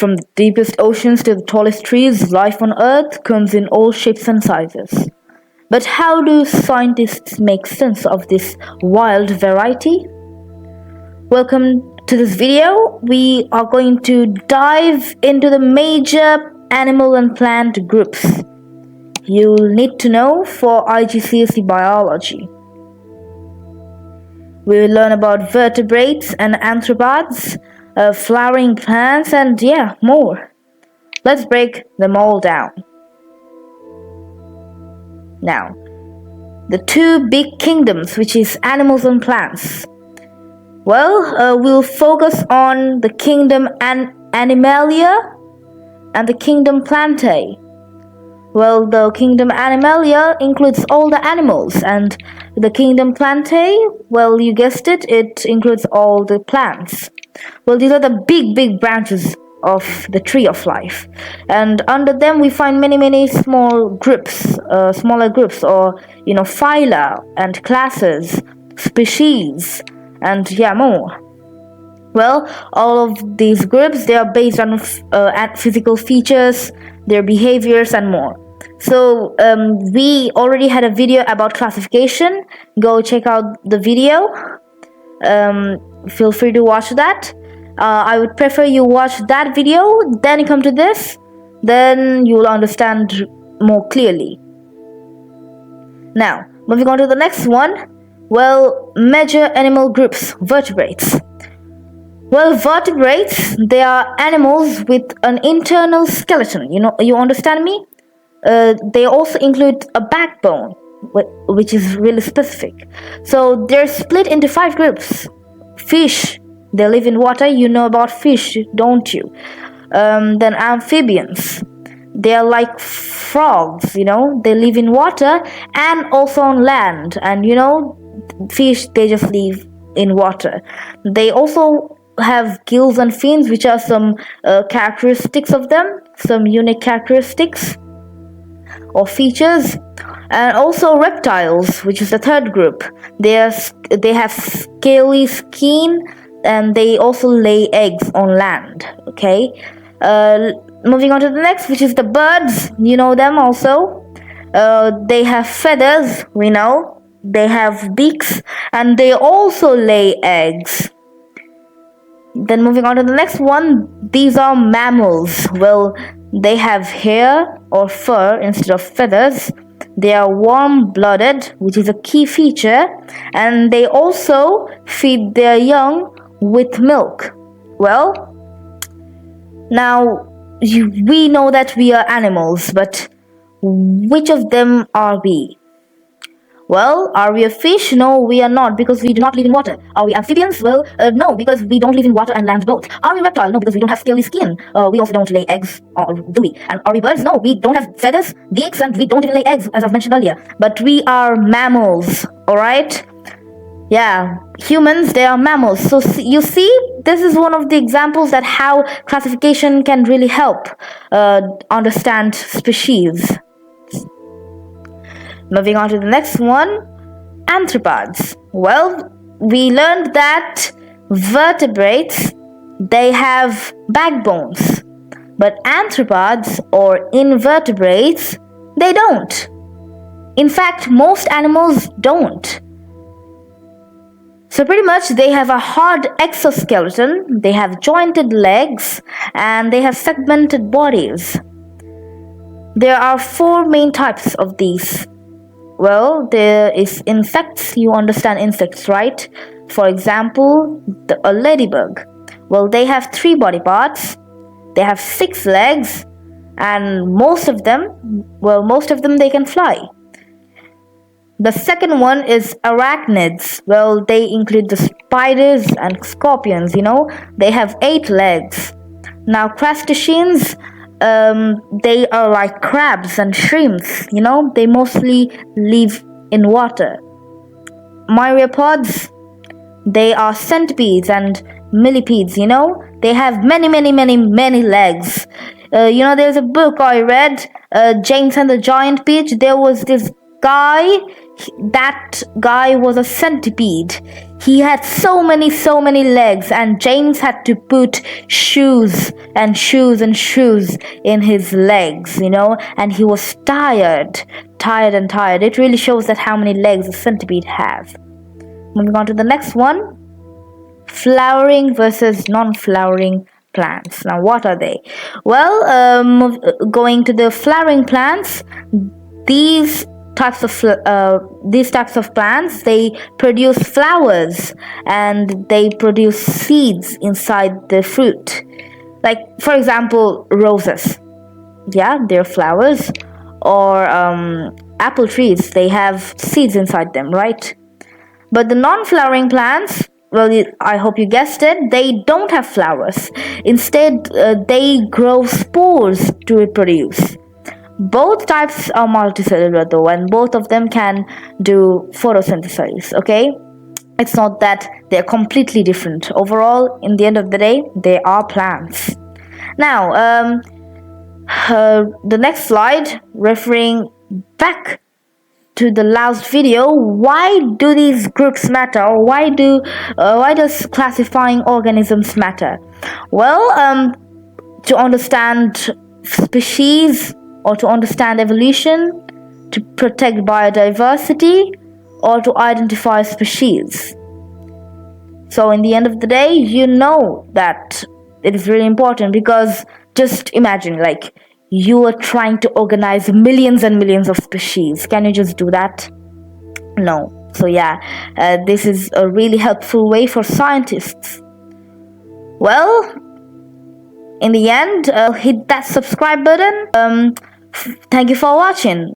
From the deepest oceans to the tallest trees, life on Earth comes in all shapes and sizes. But how do scientists make sense of this wild variety? Welcome to this video. We are going to dive into the major animal and plant groups you'll need to know for IGCSE Biology. We will learn about vertebrates and arthropods, flowering plants, and more. Let's break them all down. Now, the two big kingdoms, which is animals and plants. Well, we'll focus on the kingdom Animalia and the kingdom Plantae. Well, the kingdom Animalia includes all the animals, and the kingdom Plantae, well, you guessed it, it includes all the plants. Well, these are the big branches of the tree of life, and under them we find many small groups, smaller groups, or phyla and classes, species, and more. Well, all of these groups, they are based on physical features, their behaviors, and more. So we already had a video about classification. Go check out the video. Feel free to watch that. I would prefer you watch that video, then you come to this, then you will understand more clearly. Now, moving on to the next one. Well, major animal groups, vertebrates. Well, vertebrates, they are animals with an internal skeleton. You understand me? They also include a backbone, which is really specific. So they're split into 5 groups. Fish, they live in water. You know about fish, don't you? Then amphibians, they are like frogs. They live in water and also on land. And fish, they just live in water. They also have gills and fins, which are some characteristics of them, some unique characteristics or features. And also reptiles, which is the third group. They have scaly skin, and they also lay eggs on land. Okay. Moving on to the next, which is the birds. You know them also. They have feathers. We know. They have beaks, and they also lay eggs. Then moving on to the next one, these are mammals. Well, they have hair or fur instead of feathers. They are warm-blooded, which is a key feature, and they also feed their young with milk. Well, now we know that we are animals, but which of them are we? Well, are we a fish? No, we are not, because we do not live in water. Are we amphibians? Well, no, because we don't live in water and land both. Are we reptile? No, because we don't have scaly skin. We also don't lay eggs, or do we? And are we birds? No, we don't have feathers, beaks, and we don't even lay eggs, as I've mentioned earlier. But we are mammals, alright? Yeah, humans, they are mammals. So you see, this is one of the examples that how classification can really help understand species. Moving on to the next one, arthropods. Well, we learned that vertebrates, they have backbones, but arthropods or invertebrates, they don't. In fact, most animals don't. So pretty much they have a hard exoskeleton, they have jointed legs, and they have segmented bodies. There are 4 main types of these. Well, there is insects. You understand insects, right? For example, a ladybug. Well, they have 3 body parts. They have 6 legs, and most of them they can fly. The second one is arachnids. Well, they include the spiders and scorpions. They have 8 legs. Now, crustaceans, they are like crabs and shrimps. They mostly live in water. Myriapods, they are centipedes and millipedes. They have many legs. There's a book I read, James and the Giant Peach. There was this guy, That guy was a centipede. He had so many legs, and James had to put shoes and shoes and shoes in his legs, and he was tired. It really shows that how many legs a centipede has. Moving on to the next one. Flowering versus non-flowering plants. Now, what are they? Well, going to the flowering plants, these types of plants, they produce flowers and they produce seeds inside the fruit. Like, for example, roses. Yeah, they're flowers. Or apple trees, they have seeds inside them, right? But the non-flowering plants, well, I hope you guessed it, they don't have flowers. Instead, they grow spores to reproduce. Both types are multicellular though, and both of them can do photosynthesis, okay? It's not that they're completely different. Overall, in the end of the day, they are plants. Now, the next slide, referring back to the last video, why do these groups matter, or why does classifying organisms matter? Well, to understand species, or to understand evolution, to protect biodiversity, or to identify species. So in the end of the day, you know that it is really important, because just imagine, like, you are trying to organize millions and millions of species. Can you just do that? No. So yeah, this is a really helpful way for scientists. Well, in the end, hit that subscribe button. Thank you for watching.